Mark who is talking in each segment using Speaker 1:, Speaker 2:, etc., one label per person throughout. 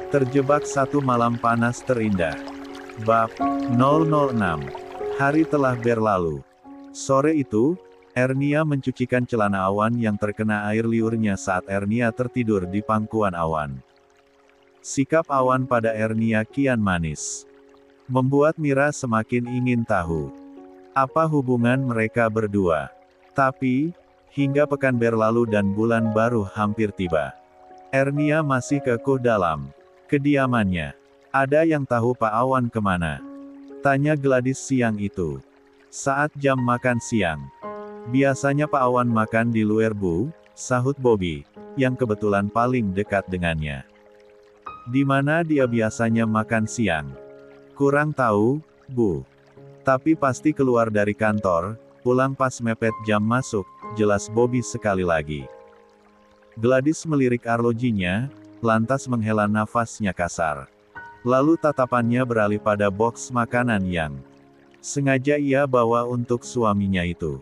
Speaker 1: Terjebak satu malam panas terindah. Bab 006. Hari telah berlalu. Sore itu, Ernia mencucikan celana Awan yang terkena air liurnya saat Ernia tertidur di pangkuan Awan. Sikap Awan pada Ernia kian manis. Membuat Mira semakin ingin tahu apa hubungan mereka berdua. Tapi, hingga pekan berlalu dan bulan baru hampir tiba, Ernia masih kekeh dalam kediamannya. Ada yang tahu Pak Awan kemana? Tanya Gladys siang itu. Saat jam makan siang. Biasanya Pak Awan makan di luar Bu, sahut Bobby, yang kebetulan paling dekat dengannya. Di mana dia biasanya makan siang? Kurang tahu, Bu. Tapi pasti keluar dari kantor, pulang pas mepet jam masuk, jelas Bobby sekali lagi. Gladys melirik arlojinya, lantas menghela nafasnya kasar. Lalu tatapannya beralih pada boks makanan yang sengaja ia bawa untuk suaminya itu.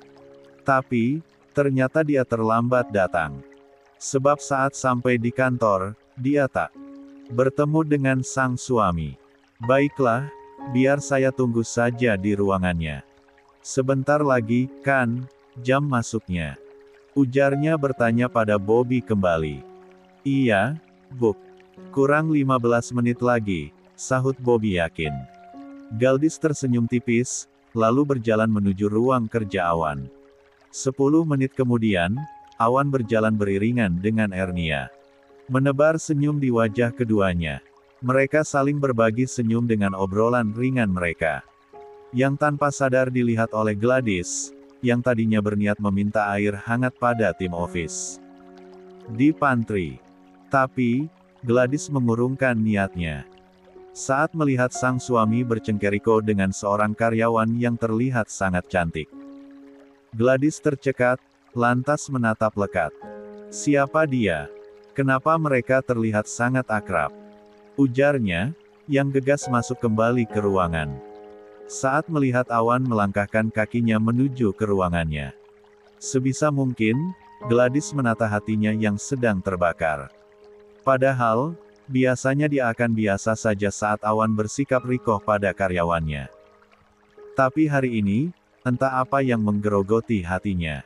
Speaker 1: Tapi, ternyata dia terlambat datang. Sebab saat sampai di kantor, dia tak bertemu dengan sang suami. Baiklah, biar saya tunggu saja di ruangannya. Sebentar lagi, kan, jam masuknya. Ujarnya bertanya pada Bobby kembali. Iya, Bu. Kurang 15 menit lagi, sahut Bobby yakin. Gladys tersenyum tipis, lalu berjalan menuju ruang kerja Awan. 10 menit kemudian, Awan berjalan beriringan dengan Ernia. Menebar senyum di wajah keduanya. Mereka saling berbagi senyum dengan obrolan ringan mereka. Yang tanpa sadar dilihat oleh Gladys, yang tadinya berniat meminta air hangat pada tim office di pantry. Tapi, Gladys mengurungkan niatnya. Saat melihat sang suami bercengkeriko dengan seorang karyawan yang terlihat sangat cantik. Gladys tercekat, lantas menatap lekat. Siapa dia? Kenapa mereka terlihat sangat akrab? Ujarnya, yang gegas masuk kembali ke ruangan. Saat melihat Awan melangkahkan kakinya menuju ke ruangannya. Sebisa mungkin, Gladys menata hatinya yang sedang terbakar. Padahal, biasanya dia akan biasa saja saat Awan bersikap rikoh pada karyawannya. Tapi hari ini, entah apa yang menggerogoti hatinya.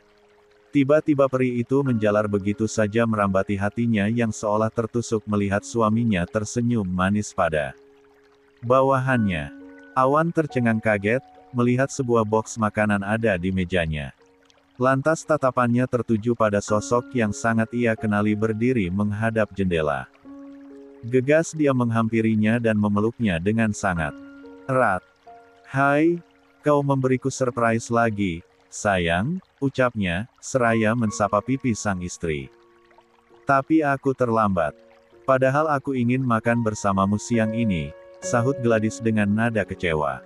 Speaker 1: Tiba-tiba peri itu menjalar begitu saja merambati hatinya yang seolah tertusuk melihat suaminya tersenyum manis pada bawahannya. Awan tercengang kaget, melihat sebuah boks makanan ada di mejanya. Lantas tatapannya tertuju pada sosok yang sangat ia kenali berdiri menghadap jendela. Gegas dia menghampirinya dan memeluknya dengan sangat erat. Hai, kau memberiku surprise lagi, sayang, ucapnya, seraya mensapa pipi sang istri. Tapi aku terlambat. Padahal aku ingin makan bersamamu siang ini, sahut Gladys dengan nada kecewa.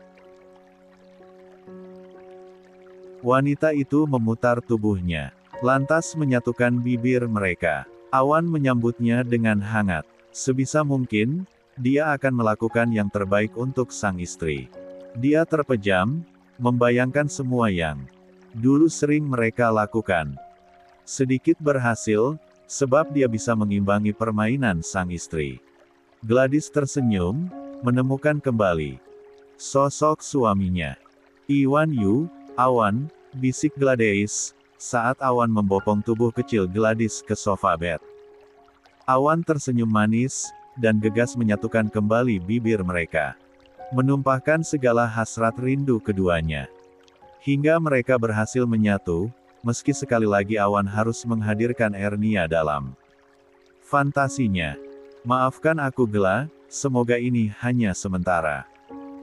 Speaker 1: Wanita itu memutar tubuhnya, lantas menyatukan bibir mereka. Awan menyambutnya dengan hangat. Sebisa mungkin, dia akan melakukan yang terbaik untuk sang istri. Dia terpejam, membayangkan semua yang dulu sering mereka lakukan. Sedikit berhasil, sebab dia bisa mengimbangi permainan sang istri. Gladys tersenyum, menemukan kembali sosok suaminya. Iwan Yu, Awan, bisik Gladys, saat Awan membopong tubuh kecil Gladys ke sofa bed. Awan tersenyum manis, dan gegas menyatukan kembali bibir mereka. Menumpahkan segala hasrat rindu keduanya. Hingga mereka berhasil menyatu, meski sekali lagi Awan harus menghadirkan Ernia dalam fantasinya. Maafkan aku Gla, semoga ini hanya sementara.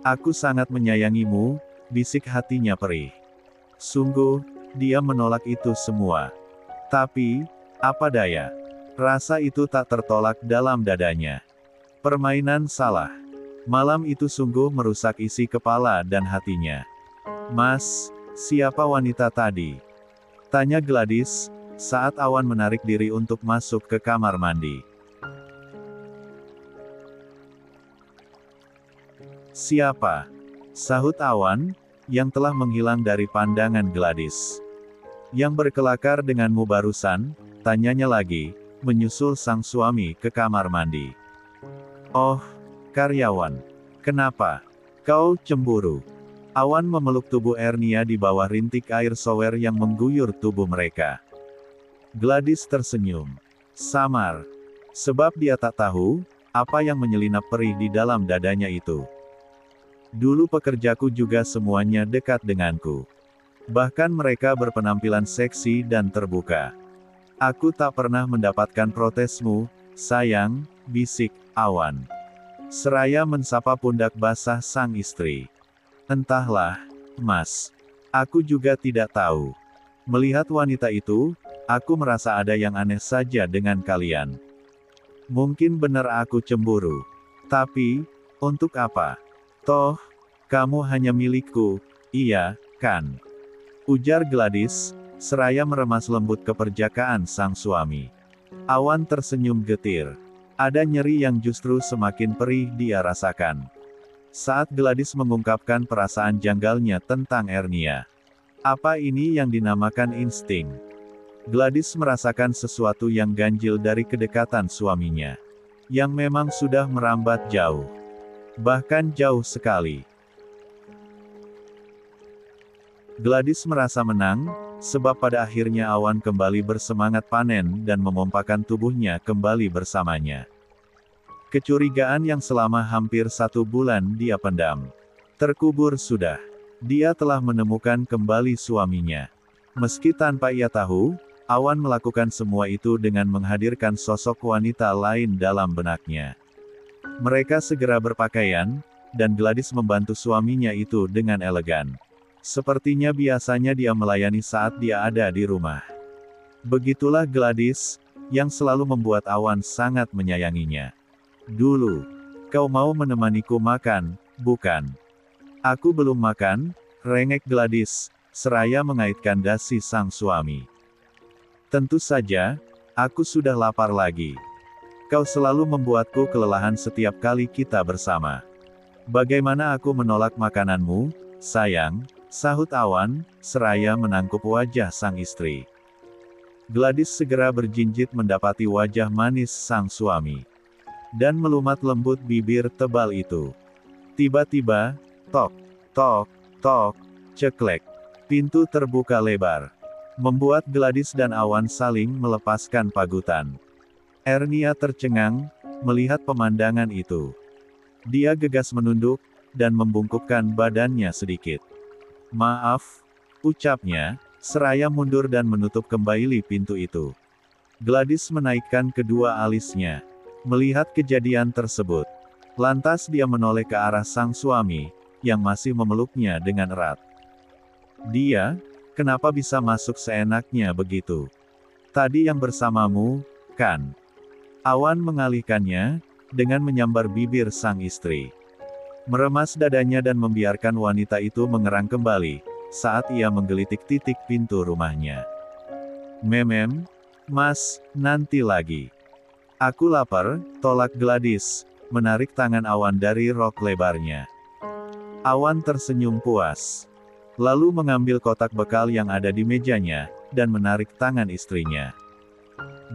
Speaker 1: Aku sangat menyayangimu, bisik hatinya perih. Sungguh, dia menolak itu semua. Tapi, apa daya? Rasa itu tak tertolak dalam dadanya. Permainan salah. Malam itu sungguh merusak isi kepala dan hatinya. Mas, siapa wanita tadi? Tanya Gladys, saat Awan menarik diri untuk masuk ke kamar mandi. Siapa? Sahut Awan, yang telah menghilang dari pandangan Gladys. Yang berkelakar denganmu barusan, tanyanya lagi, menyusul sang suami ke kamar mandi. "Oh, karyawan. Kenapa? Kau cemburu?" Awan memeluk tubuh Ernia di bawah rintik air shower yang mengguyur tubuh mereka. Gladys tersenyum. Samar. Sebab dia tak tahu, apa yang menyelinap perih di dalam dadanya itu. "Dulu pekerjaku juga semuanya dekat denganku. Bahkan mereka berpenampilan seksi dan terbuka. Aku tak pernah mendapatkan protesmu, sayang," bisik Awan. Seraya mensapa pundak basah sang istri. "Entahlah, Mas. Aku juga tidak tahu. Melihat wanita itu, aku merasa ada yang aneh saja dengan kalian. Mungkin benar aku cemburu. Tapi, untuk apa? Toh, kamu hanya milikku, iya, kan?" Ujar Gladys, seraya meremas lembut keperjakaan sang suami. Awan tersenyum getir. Ada nyeri yang justru semakin perih dia rasakan saat Gladys mengungkapkan perasaan janggalnya tentang Ernia. Apa ini yang dinamakan insting? Gladys merasakan sesuatu yang ganjil dari kedekatan suaminya, yang memang sudah merambat jauh. Bahkan jauh sekali. Gladys merasa menang, sebab pada akhirnya Awan kembali bersemangat panen dan memompakan tubuhnya kembali bersamanya. Kecurigaan yang selama hampir 1 bulan dia pendam, terkubur sudah. Dia telah menemukan kembali suaminya. Meski tanpa ia tahu, Awan melakukan semua itu dengan menghadirkan sosok wanita lain dalam benaknya. Mereka segera berpakaian, dan Gladys membantu suaminya itu dengan elegan. Sepertinya biasanya dia melayani saat dia ada di rumah. Begitulah Gladys, yang selalu membuat Awan sangat menyayanginya. "Dulu, kau mau menemaniku makan, bukan?" "Aku belum makan," rengek Gladys, seraya mengaitkan dasi sang suami. "Tentu saja, aku sudah lapar lagi. Kau selalu membuatku kelelahan setiap kali kita bersama. Bagaimana aku menolak makananmu, sayang?" sahut Awan, seraya menangkup wajah sang istri. Gladys segera berjinjit mendapati wajah manis sang suami. Dan melumat lembut bibir tebal itu. Tiba-tiba, tok, tok, tok, ceklek. Pintu terbuka lebar. Membuat Gladys dan Awan saling melepaskan pagutan. Ernia tercengang, melihat pemandangan itu. Dia gegas menunduk, dan membungkukkan badannya sedikit. "Maaf," ucapnya, seraya mundur dan menutup kembali pintu itu. Gladys menaikkan kedua alisnya. Melihat kejadian tersebut, lantas dia menoleh ke arah sang suami, yang masih memeluknya dengan erat. "Dia, kenapa bisa masuk seenaknya begitu? Tadi yang bersamamu, kan?" Awan mengalihkannya, dengan menyambar bibir sang istri. Meremas dadanya dan membiarkan wanita itu mengerang kembali, saat ia menggelitik titik pintu rumahnya. "Memem, Mas, nanti lagi. Aku lapar," tolak Gladys, menarik tangan Awan dari rok lebarnya. Awan tersenyum puas. Lalu mengambil kotak bekal yang ada di mejanya, dan menarik tangan istrinya.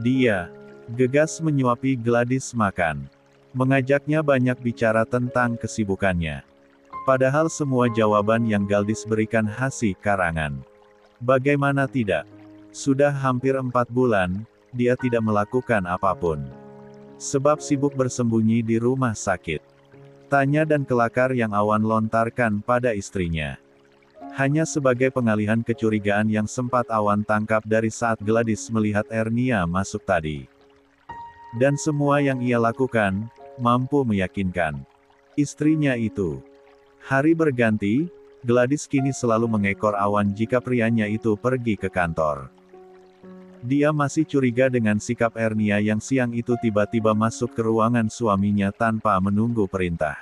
Speaker 1: Dia gegas menyuapi Gladys makan. Mengajaknya banyak bicara tentang kesibukannya. Padahal semua jawaban yang Gladys berikan hasil karangan. Bagaimana tidak? Sudah hampir 4 bulan, dia tidak melakukan apapun. Sebab sibuk bersembunyi di rumah sakit. Tanya dan kelakar yang Awan lontarkan pada istrinya. Hanya sebagai pengalihan kecurigaan yang sempat Awan tangkap dari saat Gladys melihat Ernia masuk tadi. Dan semua yang ia lakukan, mampu meyakinkan istrinya itu. Hari berganti, Gladys kini selalu mengekor Awan jika prianya itu pergi ke kantor. Dia masih curiga dengan sikap Ernia yang siang itu tiba-tiba masuk ke ruangan suaminya tanpa menunggu perintah.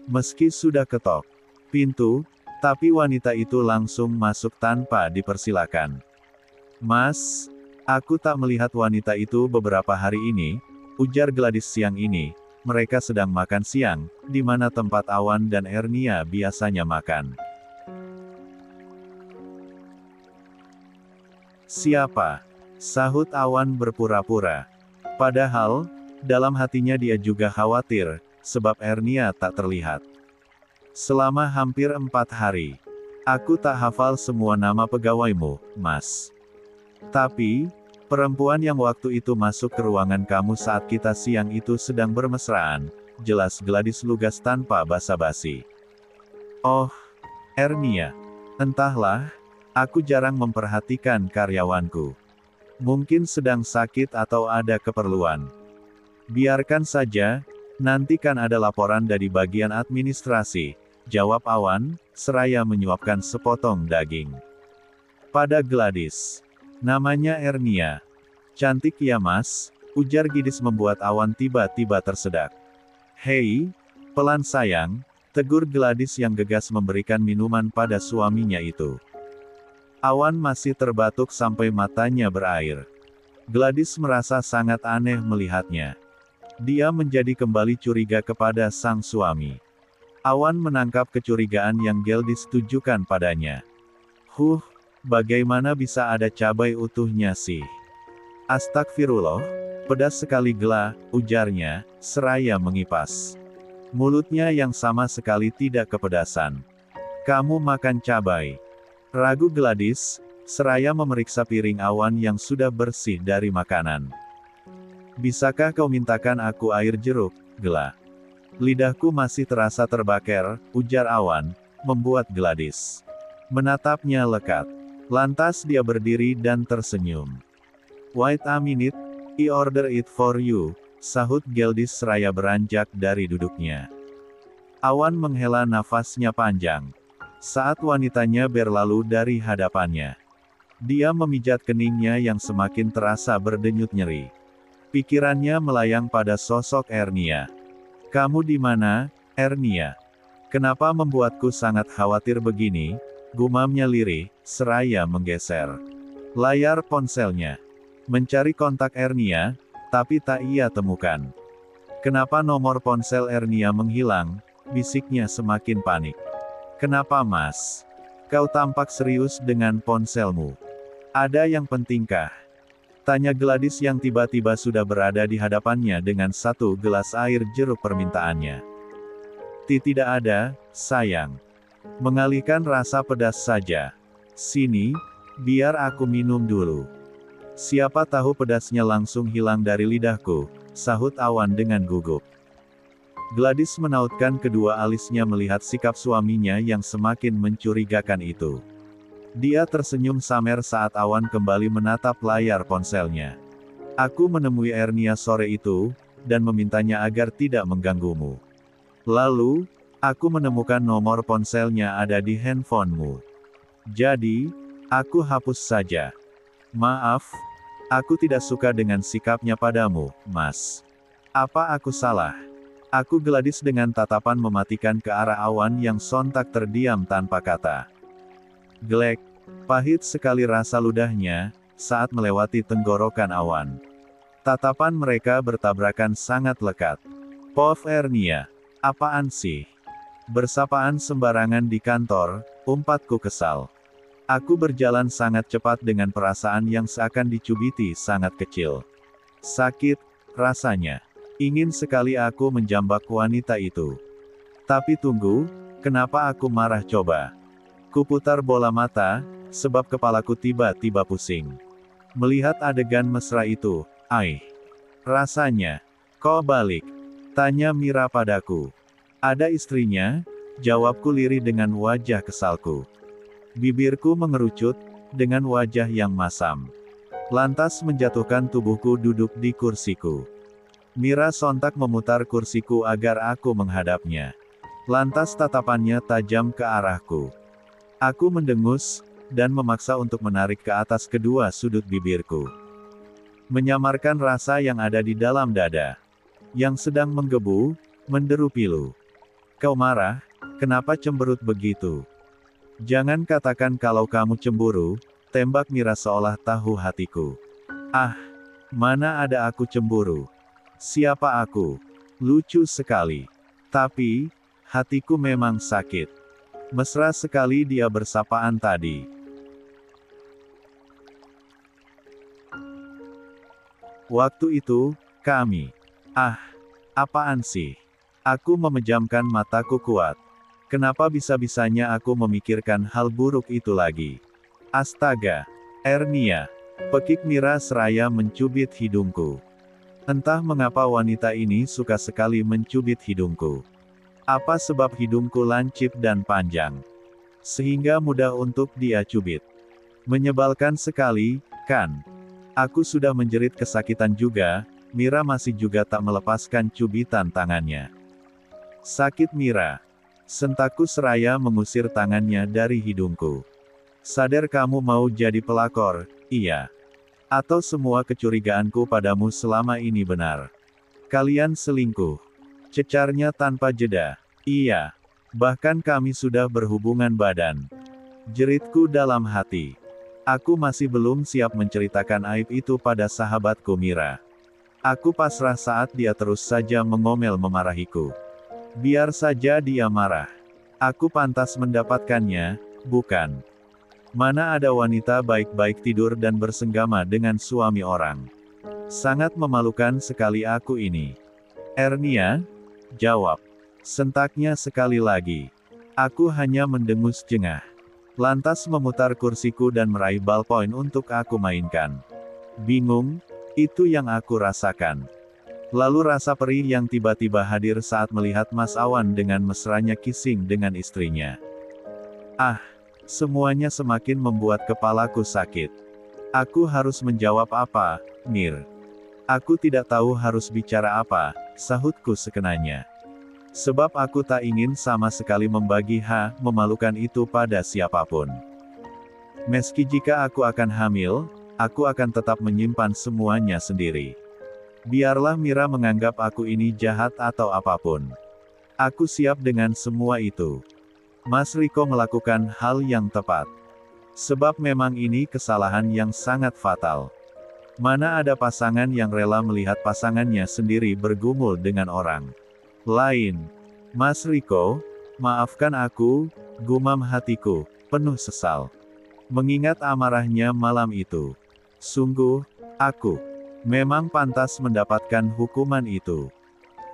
Speaker 1: Meski sudah ketok pintu, tapi wanita itu langsung masuk tanpa dipersilakan. "Mas, aku tak melihat wanita itu beberapa hari ini," ujar Gladys siang ini. Mereka sedang makan siang, di mana tempat Awan dan Ernia biasanya makan.
Speaker 2: "Siapa?"
Speaker 1: Sahut Awan berpura-pura. Padahal, dalam hatinya dia juga khawatir, sebab Ernia tak terlihat. Selama hampir 4 hari. Aku tak hafal semua nama pegawaimu, Mas. Tapi, perempuan yang waktu itu masuk ke ruangan kamu saat kita siang itu sedang bermesraan, jelas Gladys lugas tanpa basa-basi. Oh, Ernia. Entahlah, aku jarang memperhatikan karyawanku. Mungkin sedang sakit atau ada keperluan. Biarkan saja, nanti kan ada laporan dari bagian administrasi, jawab Awan, seraya menyuapkan sepotong daging. Pada Gladys. Namanya Ernia. Cantik ya Mas, ujar Gladys membuat Awan tiba-tiba tersedak. Hei, pelan sayang, tegur Gladys yang gegas memberikan minuman pada suaminya itu. Awan masih terbatuk sampai matanya berair. Gladys merasa sangat aneh melihatnya. Dia menjadi kembali curiga kepada sang suami. Awan menangkap kecurigaan yang Gladys tujukan padanya. Bagaimana bisa ada cabai utuhnya sih? Astagfirullah, pedas sekali Gla, ujarnya, seraya mengipas. Mulutnya yang sama sekali tidak kepedasan. Kamu makan cabai? Ragu Gladys, seraya memeriksa piring Awan yang sudah bersih dari makanan. Bisakah kau mintakan aku air jeruk, Gla? Lidahku masih terasa terbakar, ujar Awan, membuat Gladys menatapnya lekat. Lantas dia berdiri dan tersenyum. Wait a minute, I order it for you, sahut Gladys seraya beranjak dari duduknya. Awan menghela nafasnya panjang. Saat wanitanya berlalu dari hadapannya. Dia memijat keningnya yang semakin terasa berdenyut nyeri. Pikirannya melayang pada sosok Ernia. Kamu di mana, Ernia? Kenapa membuatku sangat khawatir begini? Gumamnya lirih, seraya menggeser layar ponselnya. Mencari kontak Ernia, tapi tak ia temukan. Kenapa nomor ponsel Ernia menghilang? Bisiknya semakin panik. Kenapa Mas? Kau tampak serius dengan ponselmu. Ada yang pentingkah? Tanya Gladys yang tiba-tiba sudah berada di hadapannya dengan satu gelas air jeruk permintaannya. Tidak ada, sayang. Mengalihkan rasa pedas saja. Sini, biar aku minum dulu. Siapa tahu pedasnya langsung hilang dari lidahku, sahut Awan dengan gugup. Gladys menautkan kedua alisnya melihat sikap suaminya yang semakin mencurigakan itu. Dia tersenyum samer saat Awan kembali menatap layar ponselnya. Aku menemui Ernia sore itu, dan memintanya agar tidak mengganggumu. Lalu, aku menemukan nomor ponselnya ada di handphonemu. Jadi, aku hapus saja. Maaf, aku tidak suka dengan sikapnya padamu, Mas. Apa aku salah? Aku Gladys dengan tatapan mematikan ke arah Awan yang sontak terdiam tanpa kata. Glek, pahit sekali rasa ludahnya, saat melewati tenggorokan Awan. Tatapan mereka bertabrakan sangat lekat. Pov Ernia, apaan sih? Bersapaan sembarangan di kantor, umpatku kesal. Aku berjalan sangat cepat dengan perasaan yang seakan dicubiti sangat kecil. Sakit, rasanya. Ingin sekali aku menjambak wanita itu. Tapi tunggu, kenapa aku marah coba? Kuputar bola mata, sebab kepalaku tiba-tiba pusing. Melihat adegan mesra itu, rasanya. Kok balik? Tanya Mira padaku. Ada istrinya? Jawabku lirih dengan wajah kesalku. Bibirku mengerucut, dengan wajah yang masam. Lantas menjatuhkan tubuhku duduk di kursiku. Mira sontak memutar kursiku agar aku menghadapnya. Lantas tatapannya tajam ke arahku. Aku mendengus, dan memaksa untuk menarik ke atas kedua sudut bibirku. Menyamarkan rasa yang ada di dalam dada. Yang sedang menggebu, menderu pilu. Kau marah? Kenapa cemberut begitu? Jangan katakan kalau kamu cemburu, tembak Mira seolah tahu hatiku. Mana ada aku cemburu? Siapa aku? Lucu sekali. Tapi, hatiku memang sakit. Mesra sekali dia bersapaan tadi. Waktu itu, kami. Ah, apaan sih? Aku memejamkan mataku kuat. Kenapa bisa-bisanya aku memikirkan hal buruk itu lagi? Astaga. Ernia. Pekik Mira seraya mencubit hidungku. Entah mengapa wanita ini suka sekali mencubit hidungku. Apa sebab hidungku lancip dan panjang, sehingga mudah untuk dia cubit? Menyebalkan sekali, kan? Aku sudah menjerit kesakitan juga, Mira masih juga tak melepaskan cubitan tangannya. Sakit Mira. Sentakku seraya mengusir tangannya dari hidungku. Sadar kamu mau jadi pelakor, iya? Atau semua kecurigaanku padamu selama ini benar? Kalian selingkuh. Cecarnya tanpa jeda. Iya. Bahkan kami sudah berhubungan badan. Jeritku dalam hati. Aku masih belum siap menceritakan aib itu pada sahabatku Mira. Aku pasrah saat dia terus saja mengomel memarahiku. Biar saja dia marah. Aku pantas mendapatkannya, bukan? Mana ada wanita baik-baik tidur dan bersenggama dengan suami orang. Sangat memalukan sekali aku ini. Ernia? Jawab. Sentaknya sekali lagi. Aku hanya mendengus jengah. Lantas memutar kursiku dan meraih ballpoint untuk aku mainkan. Bingung? Itu yang aku rasakan. Lalu rasa perih yang tiba-tiba hadir saat melihat Mas Awan dengan mesranya kissing dengan istrinya. Ah, semuanya semakin membuat kepalaku sakit. Aku harus menjawab apa, Mir? Aku tidak tahu harus bicara apa, sahutku sekenanya. Sebab aku tak ingin sama sekali membagi memalukan itu pada siapapun. Meski jika aku akan hamil, aku akan tetap menyimpan semuanya sendiri. Biarlah Mira menganggap aku ini jahat atau apapun. Aku siap dengan semua itu. Mas Riko melakukan hal yang tepat. Sebab memang ini kesalahan yang sangat fatal. Mana ada pasangan yang rela melihat pasangannya sendiri bergumul dengan orang lain. Mas Riko, maafkan aku, gumam hatiku, penuh sesal. Mengingat amarahnya malam itu. Sungguh, aku memang pantas mendapatkan hukuman itu.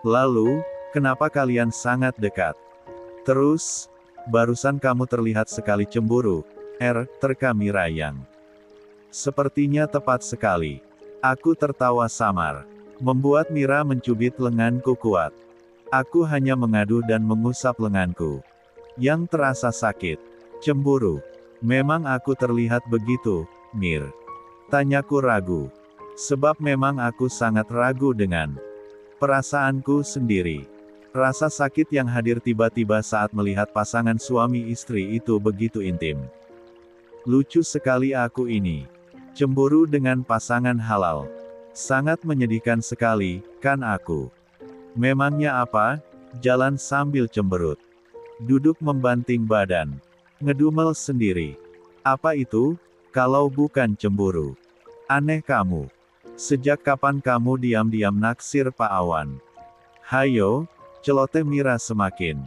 Speaker 1: Lalu, kenapa kalian sangat dekat? Terus, barusan kamu terlihat sekali cemburu, terka Mira yang. Sepertinya tepat sekali. Aku tertawa samar. Membuat Mira mencubit lenganku kuat. Aku hanya mengadu dan mengusap lenganku. Yang terasa sakit. Cemburu. Memang aku terlihat begitu, Mir? Tanyaku ragu. Sebab memang aku sangat ragu dengan perasaanku sendiri. Rasa sakit yang hadir tiba-tiba saat melihat pasangan suami istri itu begitu intim. Lucu sekali aku ini. Cemburu dengan pasangan halal. Sangat menyedihkan sekali, kan aku? Memangnya apa? Jalan sambil cemberut. Duduk membanting badan. Ngedumel sendiri. Apa itu, kalau bukan cemburu? Aneh kamu. Sejak kapan kamu diam-diam naksir Pak Awan? Hayo, celoteh Mira semakin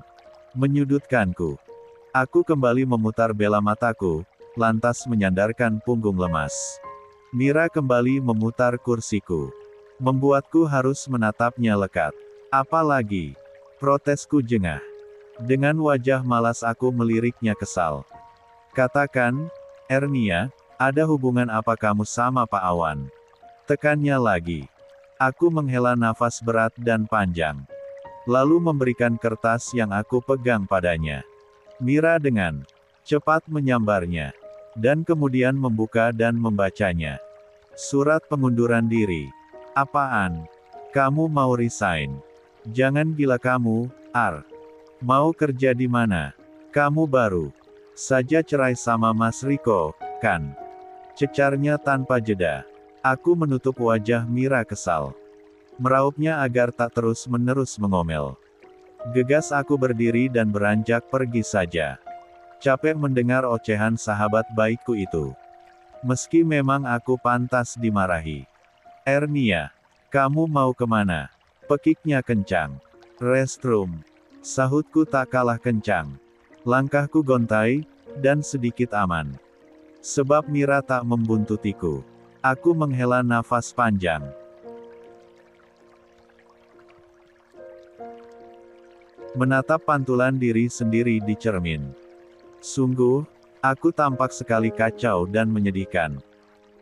Speaker 1: menyudutkanku. Aku kembali memutar bela mataku, lantas menyandarkan punggung lemas. Mira kembali memutar kursiku. Membuatku harus menatapnya lekat. Apalagi, protesku jengah. Dengan wajah malas aku meliriknya kesal. Katakan, Ernia, ada hubungan apa kamu sama Pak Awan? Tekannya lagi. Aku menghela nafas berat dan panjang. Lalu memberikan kertas yang aku pegang padanya. Mira dengan cepat menyambarnya. Dan kemudian membuka dan membacanya. Surat pengunduran diri. Apaan? Kamu mau resign? Jangan gila kamu, Mau kerja di mana? Kamu baru saja cerai sama Mas Riko, kan? Cecarnya tanpa jeda. Aku menutup wajah Mira kesal. Meraupnya agar tak terus-menerus mengomel. Gegas aku berdiri dan beranjak pergi saja. Capek mendengar ocehan sahabat baikku itu. Meski memang aku pantas dimarahi. Ernia, kamu mau kemana? Pekiknya kencang. Restroom. Sahutku tak kalah kencang. Langkahku gontai, dan sedikit aman. Sebab Mira tak membuntutiku. Aku menghela nafas panjang. menatap pantulan diri sendiri di cermin. Sungguh, aku tampak sekali kacau dan menyedihkan.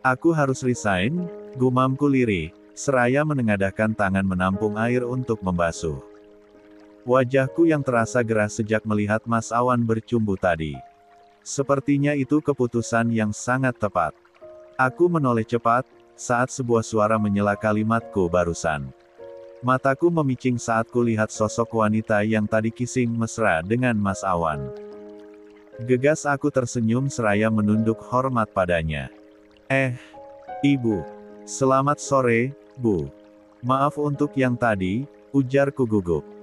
Speaker 1: Aku harus resign, gumamku lirih, seraya menengadahkan tangan menampung air untuk membasuh wajahku yang terasa gerah sejak melihat Mas Awan bercumbu tadi. Sepertinya itu keputusan yang sangat tepat. Aku menoleh cepat, saat sebuah suara menyela kalimatku barusan. Mataku memicing saat kulihat sosok wanita yang tadi kissing mesra dengan Mas Awan. Gegas aku tersenyum seraya menunduk hormat padanya. Ibu. Selamat sore, Bu. Maaf untuk yang tadi, ujarku gugup.